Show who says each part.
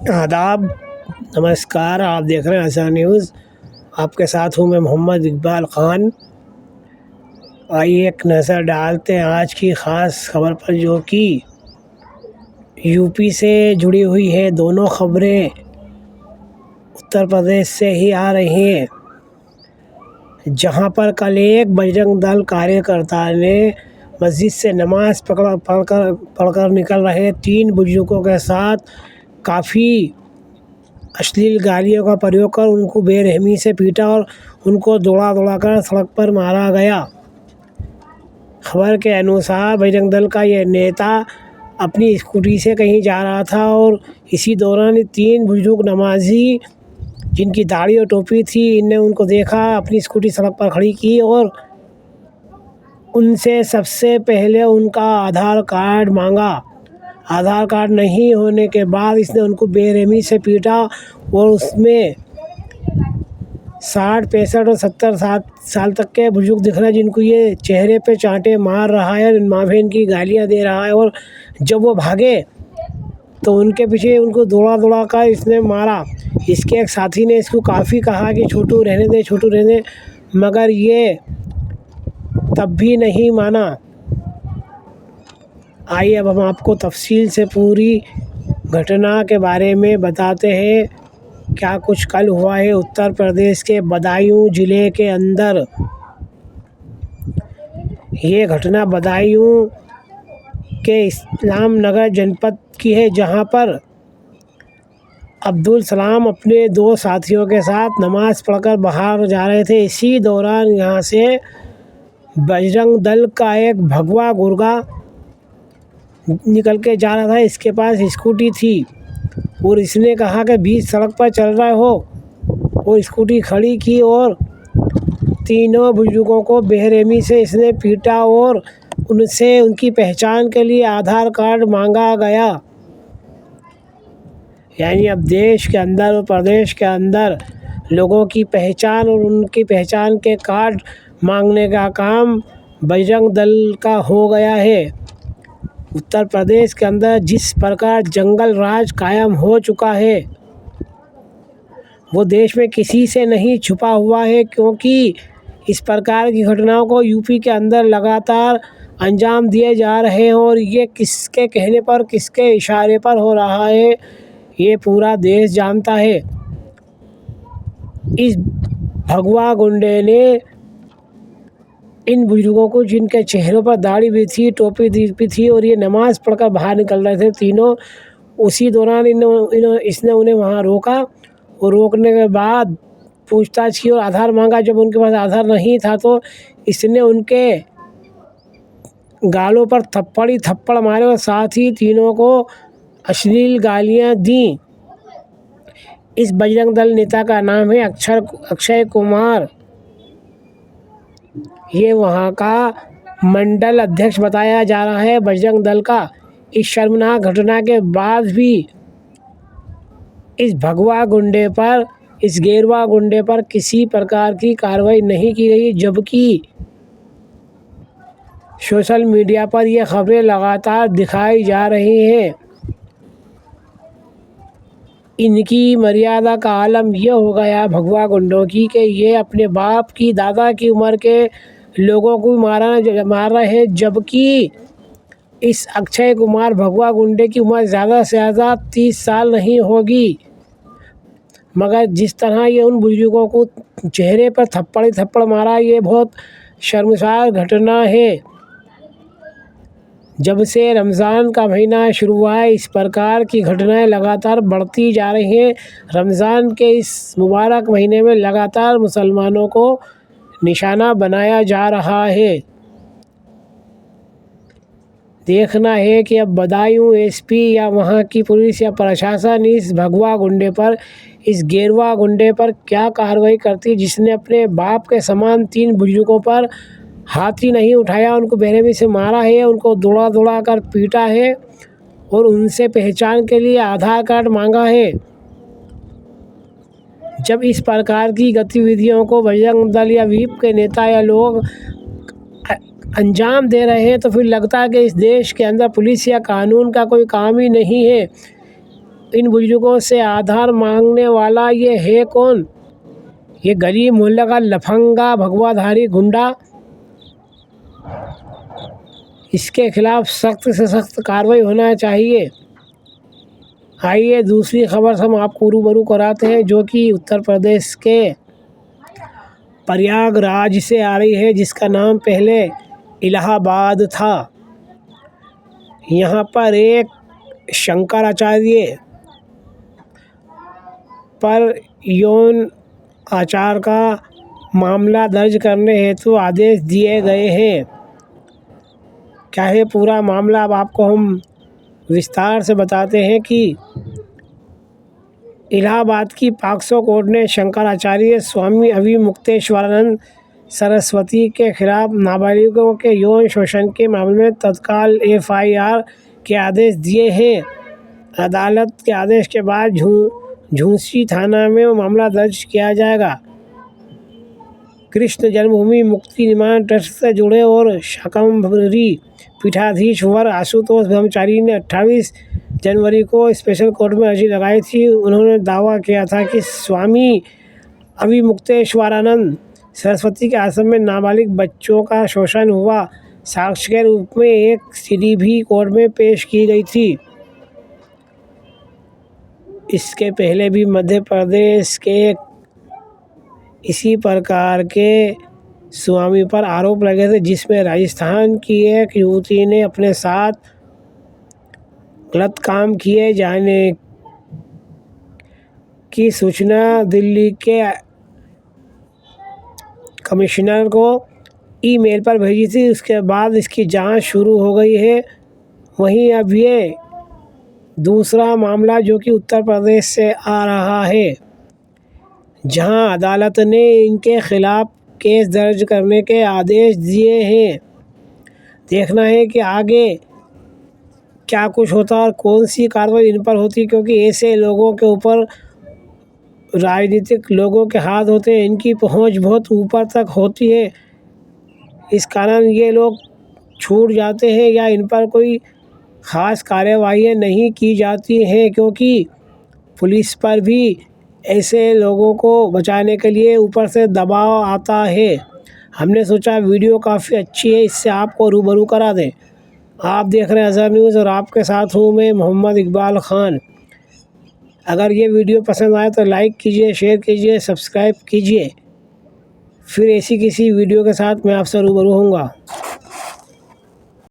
Speaker 1: आदाब, नमस्कार। आप देख रहे हैं आसान न्यूज़। आपके साथ हूँ मैं मोहम्मद इकबाल ख़ान। आइए एक नज़र डालते हैं आज की ख़ास खबर पर, जो कि यूपी से जुड़ी हुई है। दोनों खबरें उत्तर प्रदेश से ही आ रही हैं, जहां पर कल एक बजरंग दल कार्यकर्ता ने मस्जिद से नमाज पढ़कर निकल रहे 3 बुजुर्गों के साथ काफ़ी अश्लील गालियों का प्रयोग कर उनको बेरहमी से पीटा और उनको दौड़ा कर सड़क पर मारा गया। खबर के अनुसार बजरंग दल का यह नेता अपनी स्कूटी से कहीं जा रहा था और इसी दौरान 3 बुजुर्ग नमाजी, जिनकी दाढ़ी और टोपी थी, इनने उनको देखा, अपनी स्कूटी सड़क पर खड़ी की और उनसे सबसे पहले उनका आधार कार्ड मांगा। आधार कार्ड नहीं होने के बाद इसने उनको बेरहमी से पीटा और उसमें 60, 65 और 70 साल तक के बुजुर्ग दिख रहे हैं, जिनको ये चेहरे पे चांटे मार रहा है, माँ बहन की गालियाँ दे रहा है। और जब वो भागे तो उनके पीछे उनको दौड़ा कर इसने मारा। इसके एक साथी ने इसको काफ़ी कहा कि छोटू रहने दे, मगर ये तब भी नहीं माना। आइए अब हम आपको तफसील से पूरी घटना के बारे में बताते हैं, क्या कुछ कल हुआ है उत्तर प्रदेश के बदायूं ज़िले के अंदर। ये घटना बदायूं के इस्लाम नगर जनपद की है, जहां पर अब्दुल सलाम अपने 2 साथियों के साथ नमाज पढ़कर बाहर जा रहे थे। इसी दौरान यहां से बजरंग दल का एक भगवा गुर्गा निकल के जा रहा था। इसके पास स्कूटी थी और इसने कहा कि बीच सड़क पर चल रहे हो, और स्कूटी खड़ी की और तीनों बुजुर्गों को बेरहमी से इसने पीटा और उनसे उनकी पहचान के लिए आधार कार्ड मांगा गया। यानी अब देश के अंदर और प्रदेश के अंदर लोगों की पहचान और उनकी पहचान के कार्ड मांगने का काम बजरंग दल का हो गया है। उत्तर प्रदेश के अंदर जिस प्रकार जंगल राज कायम हो चुका है, वो देश में किसी से नहीं छुपा हुआ है, क्योंकि इस प्रकार की घटनाओं को यूपी के अंदर लगातार अंजाम दिए जा रहे हैं। और ये किसके कहने पर, किसके इशारे पर हो रहा है, ये पूरा देश जानता है। इस भगवा गुंडे ने इन बुजुर्गों को, जिनके चेहरों पर दाढ़ी भी थी, टोपी भी थी, और ये नमाज़ पढ़कर बाहर निकल रहे थे तीनों, उसी दौरान इसने उन्हें वहाँ रोका और रोकने के बाद पूछताछ की और आधार मांगा। जब उनके पास आधार नहीं था तो इसने उनके गालों पर थप्पड़ मारे और साथ ही तीनों को अश्लील गालियाँ दी। इस बजरंग दल नेता का नाम है अक्षय कुमार। ये वहाँ का मंडल अध्यक्ष बताया जा रहा है बजरंग दल का। इस शर्मनाक घटना के बाद भी इस भगवा गुंडे पर, इस गेरुआ गुंडे पर किसी प्रकार की कार्रवाई नहीं की गई, जबकि सोशल मीडिया पर ये खबरें लगातार दिखाई जा रही हैं। इनकी मर्यादा का आलम यह हो गया भगवा गुंडों की कि ये अपने बाप की, दादा की उम्र के लोगों को मार रहे हैं, जबकि इस अक्षय कुमार भगवा गुंडे की उम्र ज़्यादा से ज़्यादा 30 साल नहीं होगी। मगर जिस तरह ये उन बुजुर्गों को चेहरे पर थप्पड़ मारा, ये बहुत शर्मसार घटना है। जब से रमज़ान का महीना शुरू हुआ है, इस प्रकार की घटनाएं लगातार बढ़ती जा रही हैं। रमज़ान के इस मुबारक महीने में लगातार मुसलमानों को निशाना बनाया जा रहा है। देखना है कि अब बदायूं एसपी या वहाँ की पुलिस या प्रशासन इस भगवा गुंडे पर, इस गेरुआ गुंडे पर क्या कार्रवाई करती है, जिसने अपने बाप के समान 3 बुजुर्गों पर हाथ ही नहीं उठाया, उनको बेरहमी से मारा है, उनको दौड़ा कर पीटा है और उनसे पहचान के लिए आधार कार्ड मांगा है। जब इस प्रकार की गतिविधियों को बजरंग दल या वीप के नेता या लोग अंजाम दे रहे हैं, तो फिर लगता है कि इस देश के अंदर पुलिस या कानून का कोई काम ही नहीं है। इन बुजुर्गों से आधार मांगने वाला ये है कौन? ये गली मोहल्ले का लफंगा भगवाधारी गुंडा। इसके खिलाफ सख्त से सख्त कार्रवाई होना चाहिए। आइए दूसरी खबर हम आपको रूबरू कराते हैं, जो कि उत्तर प्रदेश के प्रयागराज से आ रही है, जिसका नाम पहले इलाहाबाद था। यहाँ पर एक शंकराचार्य पर यौन आचार का मामला दर्ज करने हेतु आदेश दिए गए हैं। क्या है पूरा मामला, अब आपको हम विस्तार से बताते हैं कि इलाहाबाद की पॉक्सो कोर्ट ने शंकराचार्य स्वामी अभिमुक्तेश्वरानंद सरस्वती के खिलाफ नाबालिगों के यौन शोषण के मामले में तत्काल FIR के आदेश दिए हैं। अदालत के आदेश के बाद झूंसी थाना में मामला दर्ज किया जाएगा। कृष्ण जन्मभूमि मुक्ति निर्माण ट्रस्ट से जुड़े और शाकंभरी पीठाधीश वर आशुतोष ब्रह्मचारी ने 28 जनवरी को स्पेशल कोर्ट में अर्जी लगाई थी। उन्होंने दावा किया था कि स्वामी अभिमुक्तेश्वरानंद सरस्वती के आश्रम में नाबालिग बच्चों का शोषण हुआ। साक्ष्य के रूप में एक CD भी कोर्ट में पेश की गई थी। इसके पहले भी मध्य प्रदेश के इसी प्रकार के स्वामी पर आरोप लगे थे, जिसमें राजस्थान की एक युवती ने अपने साथ गलत काम किए जाने की सूचना दिल्ली के कमिश्नर को ईमेल पर भेजी थी। उसके बाद इसकी जांच शुरू हो गई है। वहीं अब ये दूसरा मामला जो कि उत्तर प्रदेश से आ रहा है, जहां अदालत ने इनके खिलाफ केस दर्ज करने के आदेश दिए हैं। देखना है कि आगे क्या कुछ होता और कौन सी कार्रवाई इन पर होती, क्योंकि ऐसे लोगों के ऊपर राजनीतिक लोगों के हाथ होते हैं। इनकी पहुंच बहुत ऊपर तक होती है, इस कारण ये लोग छूट जाते हैं या इन पर कोई ख़ास कार्यवाही नहीं की जाती हैं, क्योंकि पुलिस पर भी ऐसे लोगों को बचाने के लिए ऊपर से दबाव आता है। हमने सोचा वीडियो काफ़ी अच्छी है, इससे आपको रूबरू करा दें। आप देख रहे हैं अज़हर न्यूज़ और आपके साथ हूँ मैं मोहम्मद इकबाल ख़ान। अगर ये वीडियो पसंद आए तो लाइक कीजिए, शेयर कीजिए, सब्सक्राइब कीजिए। फिर ऐसी किसी वीडियो के साथ मैं आपसे रूबरू होऊंगा।